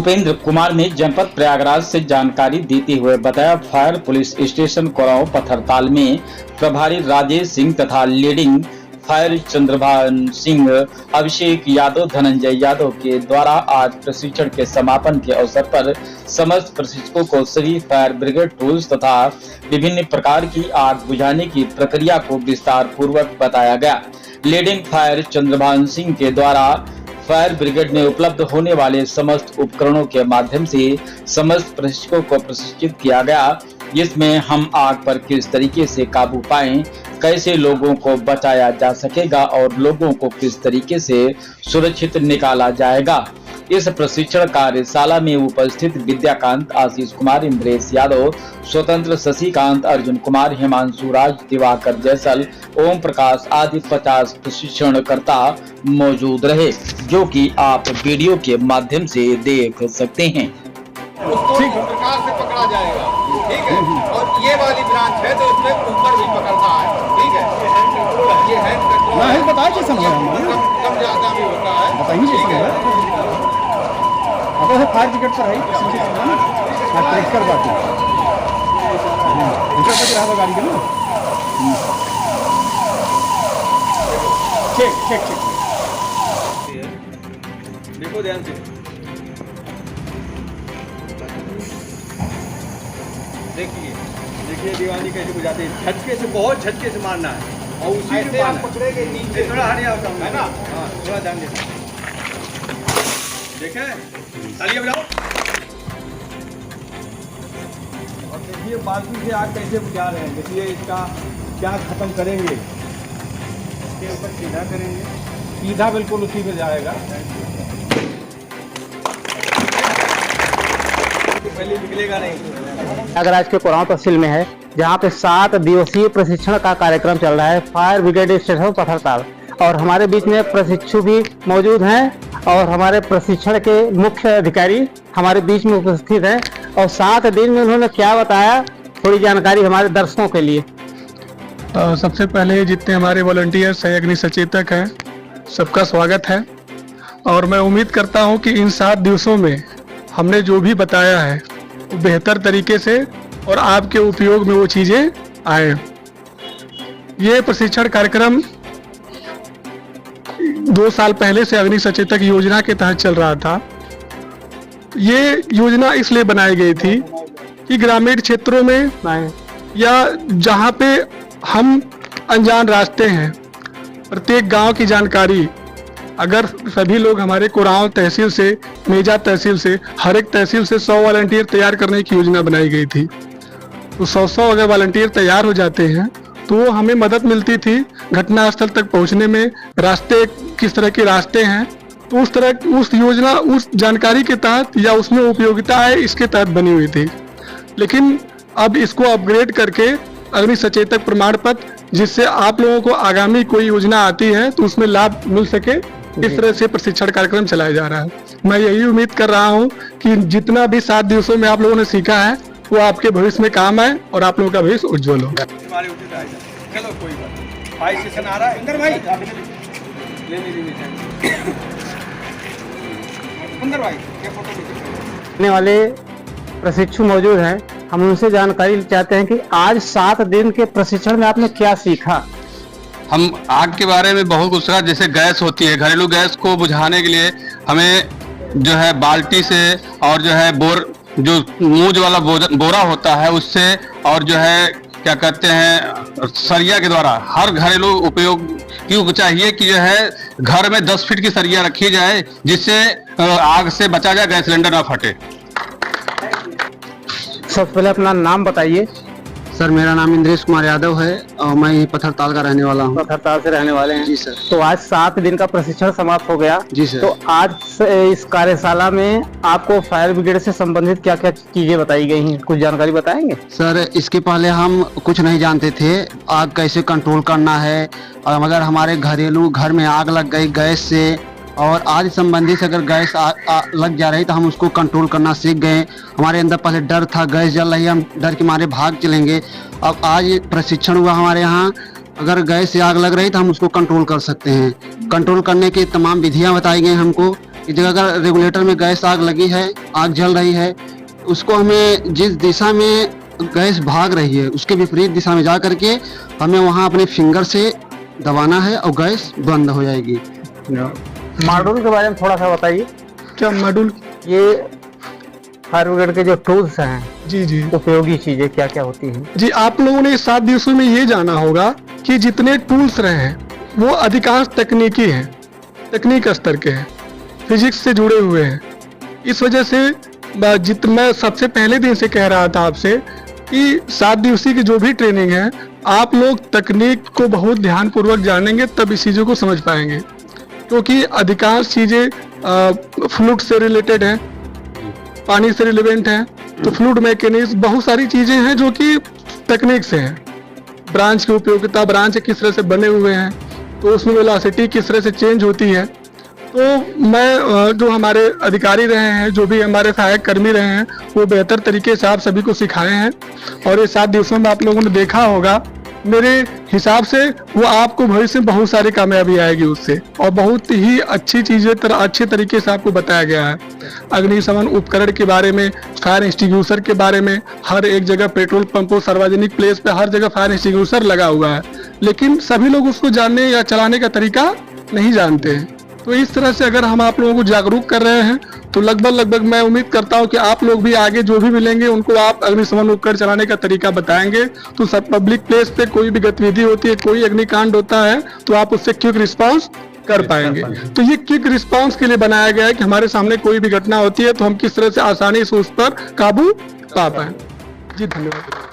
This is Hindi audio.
उपेंद्र कुमार ने जनपद प्रयागराज से जानकारी देते हुए बताया, फायर पुलिस स्टेशन कोरांव पत्थरताल में प्रभारी राजेश सिंह तथा लीडिंग फायर चंद्रभान सिंह, अभिषेक यादव, धनंजय यादव के द्वारा आज प्रशिक्षण के समापन के अवसर पर समस्त प्रशिक्षकों को सभी फायर ब्रिगेड टूल्स तथा विभिन्न प्रकार की आग बुझाने की प्रक्रिया को विस्तार पूर्वक बताया गया। लीडिंग फायर चंद्रभान सिंह के द्वारा फायर ब्रिगेड में उपलब्ध होने वाले समस्त उपकरणों के माध्यम से समस्त प्रशिक्षकों को प्रशिक्षित किया गया, जिसमें हम आग पर किस तरीके से काबू पाएं, कैसे लोगों को बचाया जा सकेगा और लोगों को किस तरीके से सुरक्षित निकाला जाएगा। इस प्रशिक्षण कार्यशाला में उपस्थित विद्याकांत, आशीष कुमार, इंद्रेश यादव, स्वतंत्र, शशिकांत, अर्जुन कुमार, हिमांशु राज, दिवाकर जैसल, ओम प्रकाश आदि 50 प्रशिक्षणकर्ता मौजूद रहे, जो कि आप वीडियो के माध्यम से देख सकते हैं। उसको इस प्रकार से पकड़ा जाएगा, ठीक है। और ये वाली ब्रांच है तो इसमें ऊपर भी पकड़ना है, ठीक है। ये हैंड कंट्रोल है, बताइए कैसे कम ज्यादा भी होता है, बताइए ठीक है। अब फायर ब्रिगेड पर है ट्रैक कर बात गाड़ी के ना चेक देखो ध्यान से देखिए दीवानी कैसे बुझाते हैं, झटके से, बहुत झटके से मारना है और उसी से आप पकड़ेंगे नीचे थोड़ा हरिया होता है ना। हाँ थोड़ा ध्यान देना, देखें तालियां बजाओ। और देखिए बाजू से आग कैसे बुझा रहे हैं, देखिए इसका क्या खत्म करेंगे, इसके ऊपर सीधा करेंगे, सीधा बिल्कुल उसी पे जाएगा, पहले निकलेगा नहीं। अगर आज के कोरांव तहसील में है, जहां पे 7 दिवसीय प्रशिक्षण का कार्यक्रम चल रहा है फायर ब्रिगेड स्टेशन पत्थरताल, और हमारे बीच में प्रशिक्षु भी मौजूद हैं और हमारे प्रशिक्षण के मुख्य अधिकारी हमारे बीच में उपस्थित हैं। और 7 दिन में उन्होंने क्या बताया, थोड़ी जानकारी हमारे दर्शकों के लिए। सबसे पहले जितने हमारे वॉलंटियर्स हैं, अग्नि सचेतक हैं, सबका स्वागत है। और मैं उम्मीद करता हूं कि इन 7 दिवसों में हमने जो भी बताया है वो बेहतर तरीके से और आपके उपयोग में वो चीज़ें आए। ये प्रशिक्षण कार्यक्रम 2 साल पहले से अग्नि सचेतक योजना के तहत चल रहा था। ये योजना इसलिए बनाई गई थी कि ग्रामीण क्षेत्रों में या जहाँ पे हम अनजान रास्ते हैं, प्रत्येक गांव की जानकारी अगर सभी लोग हमारे कोरांव तहसील से, मेजा तहसील से, हर एक तहसील से 100 वॉलंटियर तैयार करने की योजना बनाई गई थी। तो 100 अगर वॉलंटियर तैयार हो जाते हैं तो हमें मदद मिलती थी घटना स्थल तक पहुंचने में। रास्ते किस तरह के रास्ते हैं, तो उस योजना, उस जानकारी के तहत या उसमें उपयोगिता है, इसके तहत बनी हुई थी। लेकिन अब इसको अपग्रेड करके अग्नि सचेतक प्रमाण पत्र, जिससे आप लोगों को आगामी कोई योजना आती है तो उसमें लाभ मिल सके, इस तरह से प्रशिक्षण कार्यक्रम चलाया जा रहा है। मैं यही उम्मीद कर रहा हूं कि जितना भी 7 दिवसों में आप लोगों ने सीखा है वो आपके भविष्य में काम आए और आप लोगों का भविष्य उज्जवल हो। चलो कोई बात, भाई सेशन आ रहा है अंदर, भाई अंदर भाई ये फोटो वाले प्रशिक्षु मौजूद हैं, हम उनसे जानकारी चाहते हैं कि आज 7 दिन के प्रशिक्षण में आपने क्या सीखा। हम आग के बारे में बहुत कुछ सीखा। जैसे गैस होती है, घरेलू गैस को बुझाने के लिए हमें जो है बाल्टी से और जो है जो मूंज वाला बोरा होता है उससे, और जो है क्या कहते हैं सरिया के द्वारा, हर घरेलू उपयोग क्यों चाहिए कि जो है घर में 10 फीट की सरिया रखी जाए, जिससे आग से बचा जाए, गैस सिलेंडर ना फटे। सबसे पहले अपना नाम बताइए। सर मेरा नाम इंद्रेश कुमार यादव है और मैं पत्थरताल का रहने वाला हूँ। पत्थरताल से रहने वाले हैं? जी सर। तो आज 7 दिन का प्रशिक्षण समाप्त हो गया। जी सर। तो आज इस कार्यशाला में आपको फायर ब्रिगेड से संबंधित क्या क्या चीजें बताई गई हैं, कुछ जानकारी बताएंगे? सर इसके पहले हम कुछ नहीं जानते थे, आग कैसे कंट्रोल करना है, और अगर हमारे घर में आग लग गई गैस से, और आज संबंधी से अगर गैस लग जा रही तो हम उसको कंट्रोल करना सीख गए। हमारे अंदर पहले डर था, गैस जल रही है, हम डर के मारे भाग चलेंगे। अब आज प्रशिक्षण हुआ हमारे यहाँ, अगर गैस से आग लग रही तो हम उसको कंट्रोल कर सकते हैं। कंट्रोल करने की तमाम विधियां बताई गई हमको, कि जगह अगर रेगुलेटर में गैस आग लगी है, आग जल रही है, उसको हमें जिस दिशा में गैस भाग रही है उसके विपरीत दिशा में जा करके हमें वहाँ अपने फिंगर से दबाना है और गैस बंद हो जाएगी। मॉड्यूल के बारे में थोड़ा सा बताइए। क्या मॉड्यूल? ये फायर ब्रिगेड के जो टूल्स हैं, जी जी उपयोगी चीजें क्या क्या होती हैं? जी, आप लोगों ने इस 7 दिवसों में ये जाना होगा कि जितने टूल्स रहे हैं वो अधिकांश तकनीकी हैं, तकनीक स्तर के हैं, फिजिक्स से जुड़े हुए हैं। इस वजह से मैं सबसे पहले दिन से कह रहा था आपसे कि 7 दिवसीय की जो भी ट्रेनिंग है, आप लोग तकनीक को बहुत ध्यानपूर्वक जानेंगे तब इस चीज़ों को समझ पाएंगे, क्योंकि अधिकांश चीज़ें फ्लूइड से रिलेटेड हैं, पानी से रिलेवेंट हैं। तो फ्लूइड मैकेनिज्म, बहुत सारी चीज़ें हैं जो कि तकनीक से हैं। ब्रांच की उपयोगिता, ब्रांच किस तरह से बने हुए हैं, तो उसमें वेलोसिटी किस तरह से चेंज होती है। तो मैं जो हमारे अधिकारी रहे हैं, जो भी हमारे सहायक कर्मी रहे हैं, वो बेहतर तरीके से आप सभी को सिखाए हैं। और ये 7 दिवसों में आप लोगों ने देखा होगा, मेरे हिसाब से वो आपको भविष्य में बहुत सारी कामयाबी आएगी उससे, और बहुत ही अच्छी चीज़ें अच्छे तरीके से आपको बताया गया है। अग्निशमन उपकरण के बारे में, फायर एक्सटिंग्विशर के बारे में, हर एक जगह पेट्रोल पंपों, सार्वजनिक प्लेस पे हर जगह फायर एक्सटिंग्विशर लगा हुआ है, लेकिन सभी लोग उसको जानने या चलाने का तरीका नहीं जानते हैं। तो इस तरह से अगर हम आप लोगों को जागरूक कर रहे हैं तो लगभग मैं उम्मीद करता हूं कि आप लोग भी आगे जो भी मिलेंगे उनको आप अग्निशमन उपकरण चलाने का तरीका बताएंगे। तो सब पब्लिक प्लेस पे कोई भी गतिविधि होती है, कोई अग्निकांड होता है, तो आप उससे क्विक रिस्पांस कर पाएंगे। तो ये क्विक रिस्पांस के लिए बनाया गया है कि हमारे सामने कोई भी घटना होती है तो हम किस तरह से आसानी से उस पर काबू पा पाए। जी धन्यवाद।